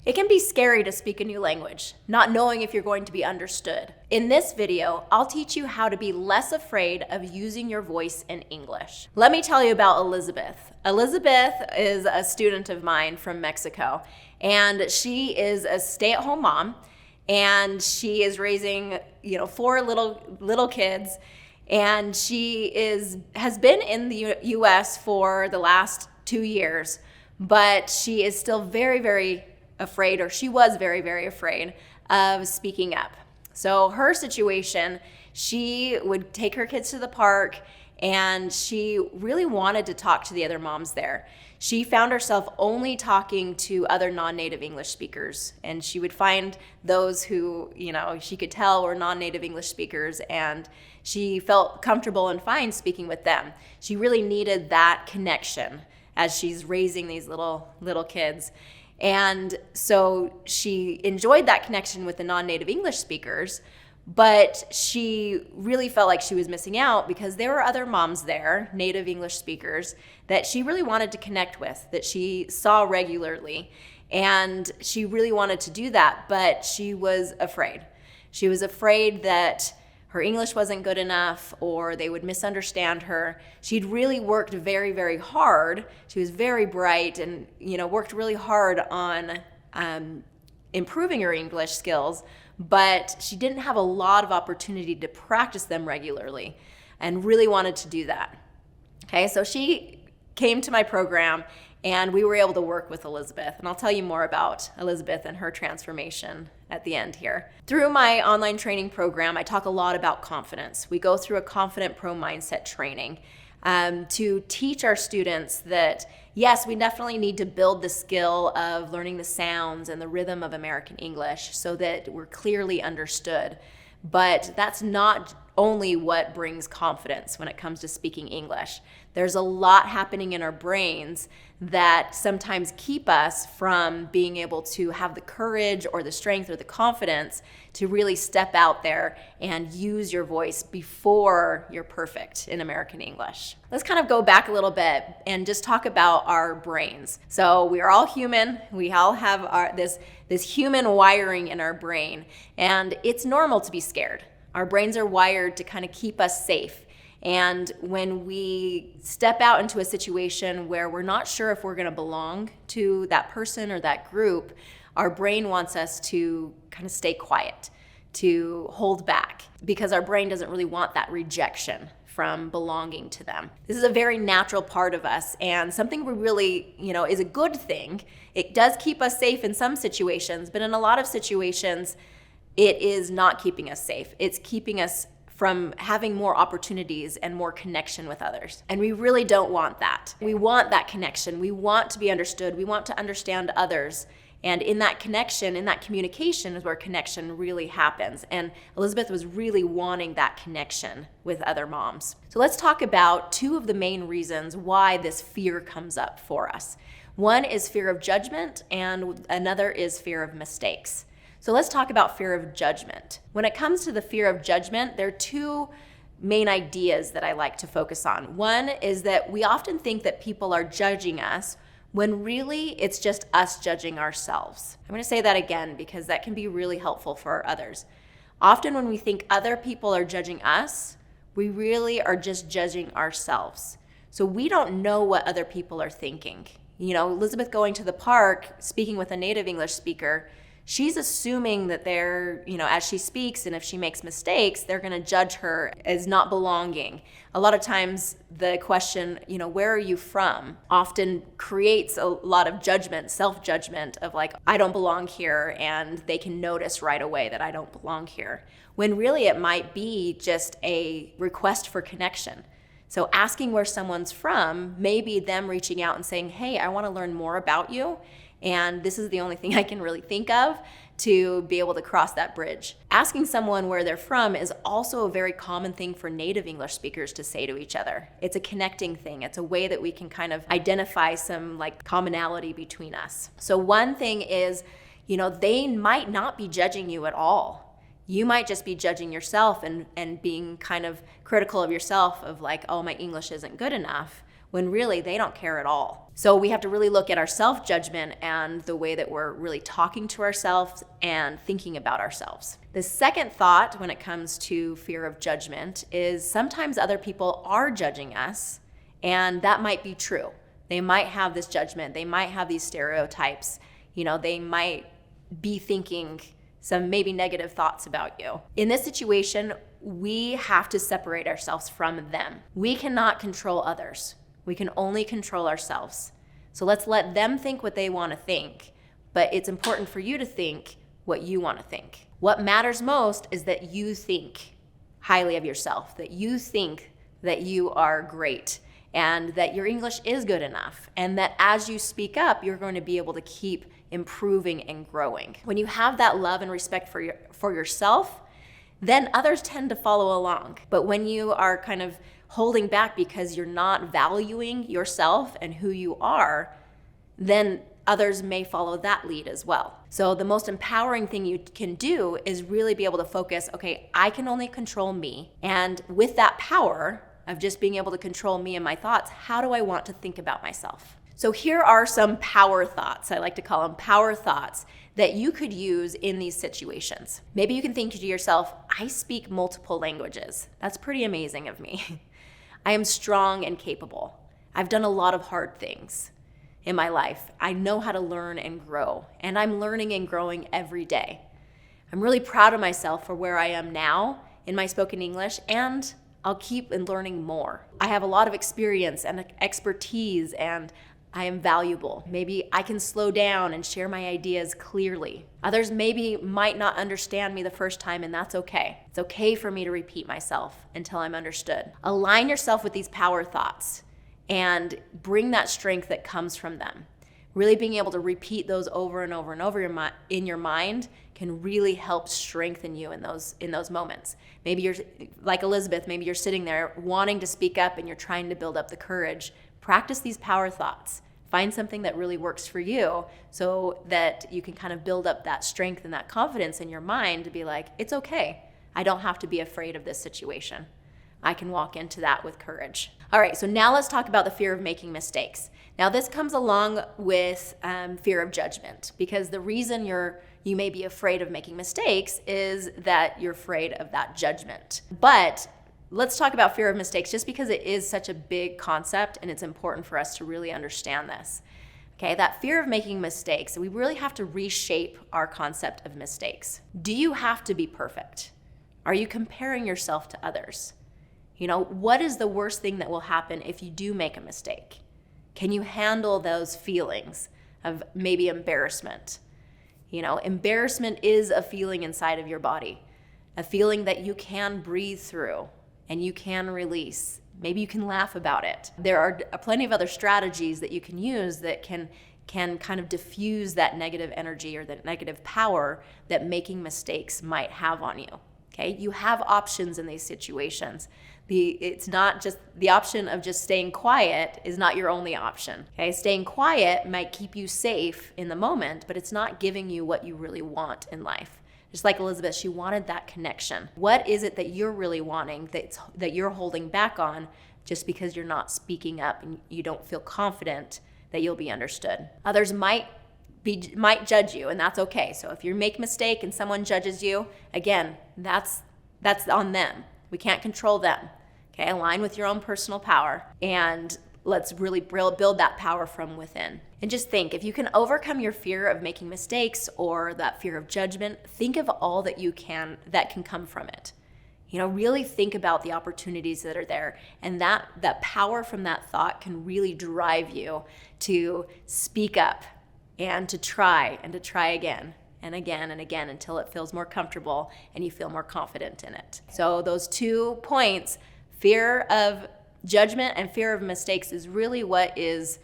It can be scary to speak a new language, not knowing if you're going to be understood. In this video, I'll teach you how to be less afraid of using your voice in English. Let me tell you about Elizabeth. Elizabeth is a student of mine from Mexico, and she is a stay-at-home mom, and she is raising, four little kids, and she has been in the US for the last 2 years, but she is still very, very afraid, or she was very, very afraid of speaking up. So her situation, she would take her kids to the park and she really wanted to talk to the other moms there. She found herself only talking to other non-native English speakers, and she would find those who, she could tell were non-native English speakers, and she felt comfortable and fine speaking with them. She really needed that connection as she's raising these little kids. And so she enjoyed that connection with the non-native English speakers, but she really felt like she was missing out because there were other moms there, native English speakers, that she really wanted to connect with, that she saw regularly. And she really wanted to do that, but she was afraid. She was afraid that her English wasn't good enough, or they would misunderstand her. She'd really worked very, very hard. She was very bright and, worked really hard on improving her English skills, but she didn't have a lot of opportunity to practice them regularly and really wanted to do that. Okay, so she came to my program and we were able to work with Elizabeth. And I'll tell you more about Elizabeth and her transformation at the end here. Through my online training program, I talk a lot about confidence. We go through a Confident Pro Mindset training to teach our students that, yes, we definitely need to build the skill of learning the sounds and the rhythm of American English so that we're clearly understood. But that's not only what brings confidence when it comes to speaking English. There's a lot happening in our brains that sometimes keep us from being able to have the courage or the strength or the confidence to really step out there and use your voice before you're perfect in American English. Let's kind of go back a little bit and just talk about our brains. So we are all human. We all have this human wiring in our brain, and it's normal to be scared. Our brains are wired to kind of keep us safe. And when we step out into a situation where we're not sure if we're going to belong to that person or that group, our brain wants us to kind of stay quiet, to hold back, because our brain doesn't really want that rejection from belonging to them. This is a very natural part of us, and something we really, is a good thing. It does keep us safe in some situations, but in a lot of situations, it is not keeping us safe. It's keeping us from having more opportunities and more connection with others. And we really don't want that. We want that connection. We want to be understood. We want to understand others. And in that connection, in that communication is where connection really happens. And Elizabeth was really wanting that connection with other moms. So let's talk about two of the main reasons why this fear comes up for us. One is fear of judgment, and another is fear of mistakes. So let's talk about fear of judgment. When it comes to the fear of judgment, there are two main ideas that I like to focus on. One is that we often think that people are judging us when really it's just us judging ourselves. I'm going to say that again because that can be really helpful for others. Often when we think other people are judging us, we really are just judging ourselves. So we don't know what other people are thinking. Elizabeth going to the park, speaking with a native English speaker, she's assuming that they're, as she speaks and if she makes mistakes, they're going to judge her as not belonging. A lot of times the question, where are you from, often creates a lot of judgment, self-judgment of like, I don't belong here, and they can notice right away that I don't belong here. When really it might be just a request for connection. So asking where someone's from may be them reaching out and saying, hey, I want to learn more about you. And this is the only thing I can really think of to be able to cross that bridge. Asking someone where they're from is also a very common thing for native English speakers to say to each other. It's a connecting thing. It's a way that we can kind of identify some commonality between us. So one thing is, they might not be judging you at all. You might just be judging yourself and being kind of critical of yourself of like, oh, my English isn't good enough. when really they don't care at all. So we have to really look at our self-judgment and the way that we're really talking to ourselves and thinking about ourselves. The second thought when it comes to fear of judgment is sometimes other people are judging us, and that might be true. They might have this judgment. They might have these stereotypes. They might be thinking some maybe negative thoughts about you. In this situation, we have to separate ourselves from them. We cannot control others. We can only control ourselves. So let's let them think what they want to think, but it's important for you to think what you want to think. What matters most is that you think highly of yourself, that you think that you are great, and that your English is good enough, and that as you speak up, you're going to be able to keep improving and growing. When you have that love and respect for yourself, then others tend to follow along. But when you are kind of holding back because you're not valuing yourself and who you are, then others may follow that lead as well. So the most empowering thing you can do is really be able to focus, okay, I can only control me. And with that power of just being able to control me and my thoughts, how do I want to think about myself? So here are some power thoughts, I like to call them power thoughts, that you could use in these situations. Maybe you can think to yourself, I speak multiple languages. That's pretty amazing of me. I am strong and capable. I've done a lot of hard things in my life. I know how to learn and grow, and I'm learning and growing every day. I'm really proud of myself for where I am now in my spoken English, and I'll keep learning more. I have a lot of experience and expertise, and I am valuable. Maybe I can slow down and share my ideas clearly. Others maybe might not understand me the first time, and that's okay. It's okay for me to repeat myself until I'm understood. Align yourself with these power thoughts and bring that strength that comes from them. Really being able to repeat those over and over and over in your mind can really help strengthen you in those moments. Maybe you're like Elizabeth, maybe you're sitting there wanting to speak up and you're trying to build up the courage. Practice these power thoughts. Find something that really works for you so that you can kind of build up that strength and that confidence in your mind to be like, it's okay. I don't have to be afraid of this situation. I can walk into that with courage. All right, so now let's talk about the fear of making mistakes. Now this comes along with fear of judgment, because the reason you may be afraid of making mistakes is that you're afraid of that judgment. But let's talk about fear of mistakes, just because it is such a big concept and it's important for us to really understand this. Okay, that fear of making mistakes, we really have to reshape our concept of mistakes. Do you have to be perfect? Are you comparing yourself to others? What is the worst thing that will happen if you do make a mistake? Can you handle those feelings of maybe embarrassment? Embarrassment is a feeling inside of your body, a feeling that you can breathe through and you can release. Maybe you can laugh about it. There are plenty of other strategies that you can use that can kind of diffuse that negative energy or that negative power that making mistakes might have on you. Okay, you have options in these situations. It's not just the option of just staying quiet is not your only option. Okay, staying quiet might keep you safe in the moment, but it's not giving you what you really want in life. Just like Elizabeth, she wanted that connection. What is it that you're really wanting that you're holding back on just because you're not speaking up and you don't feel confident that you'll be understood? Others might judge you, and that's okay. So if you make a mistake and someone judges you, again, that's on them. We can't control them. Okay, align with your own personal power, and let's really build that power from within. And just think, if you can overcome your fear of making mistakes or that fear of judgment, think of all that can come from it. Really think about the opportunities that are there, and that power from that thought can really drive you to speak up and to try again and again and again until it feels more comfortable and you feel more confident in it. So those 2 points, fear of judgment and fear of mistakes, is really what is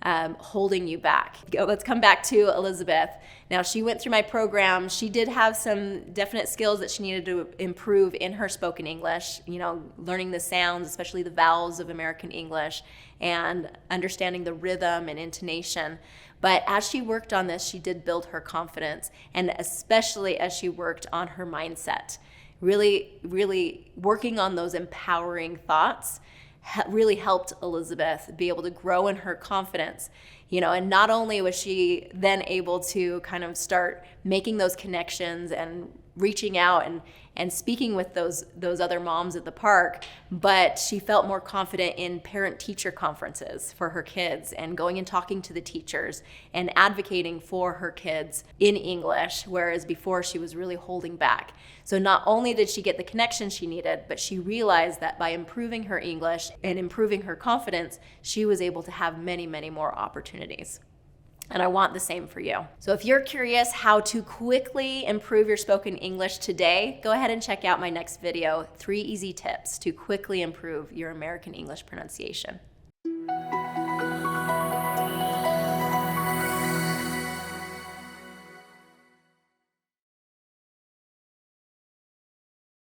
holding you back. Let's come back to Elizabeth. Now, she went through my program. She did have some definite skills that she needed to improve in her spoken English, learning the sounds, especially the vowels of American English, and understanding the rhythm and intonation. But as she worked on this, she did build her confidence, and especially as she worked on her mindset, really, really working on those empowering thoughts really helped Elizabeth be able to grow in her confidence. And not only was she then able to kind of start making those connections and reaching out and speaking with those other moms at the park, but she felt more confident in parent-teacher conferences for her kids and going and talking to the teachers and advocating for her kids in English, whereas before she was really holding back. So not only did she get the connection she needed, but she realized that by improving her English and improving her confidence, she was able to have many, many more opportunities. And I want the same for you. So if you're curious how to quickly improve your spoken English today, go ahead and check out my next video, 3 easy tips to quickly improve your American English pronunciation.